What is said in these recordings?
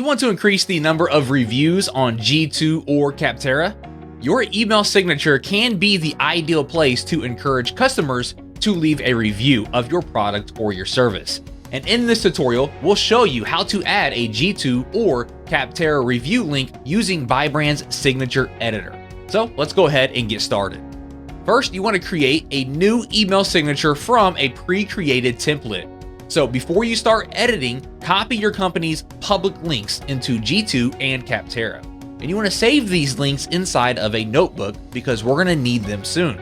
want to increase the number of reviews on G2 or Capterra? Your email signature can be the ideal place to encourage customers to leave a review of your product or your service. And in this tutorial, we'll show you how to add a G2 or Capterra review link using Bybrand's signature editor. So let's go ahead and get started. First, you want to create a new email signature from a pre-created template. So before you start editing, copy your company's public links into G2 and Capterra. And you want to save these links inside of a notebook because we're going to need them soon.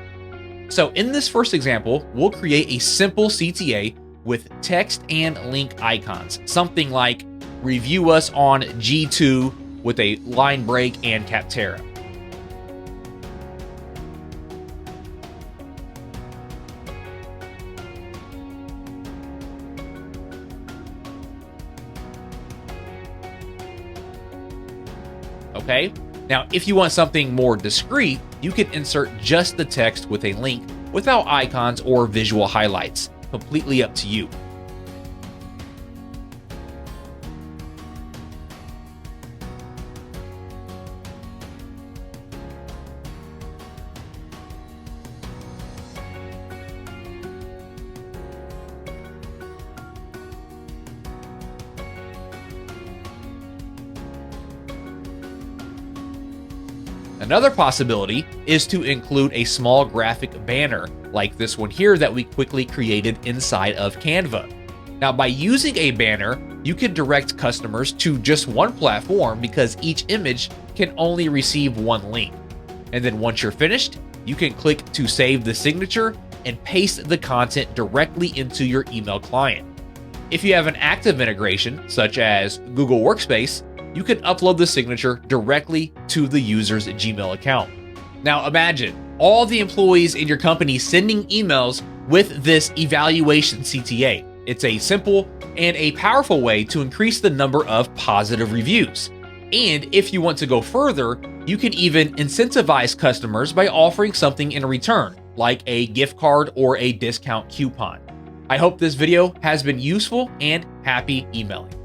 So in this first example, we'll create a simple CTA with text and link icons, something like review us on G2 with a line break and Capterra. Okay, now if you want something more discreet, you can insert just the text with a link without icons or visual highlights. Completely up to you. Another possibility is to include a small graphic banner like this one here that we quickly created inside of Canva. Now, by using a banner, you can direct customers to just one platform because each image can only receive one link. And then once you're finished, you can click to save the signature and paste the content directly into your email client. If you have an active integration, such as Google Workspace, you can upload the signature directly to the user's Gmail account. Now imagine all the employees in your company sending emails with this evaluation CTA. It's a simple and a powerful way to increase the number of positive reviews. And if you want to go further, you can even incentivize customers by offering something in return, like a gift card or a discount coupon. I hope this video has been useful and happy emailing.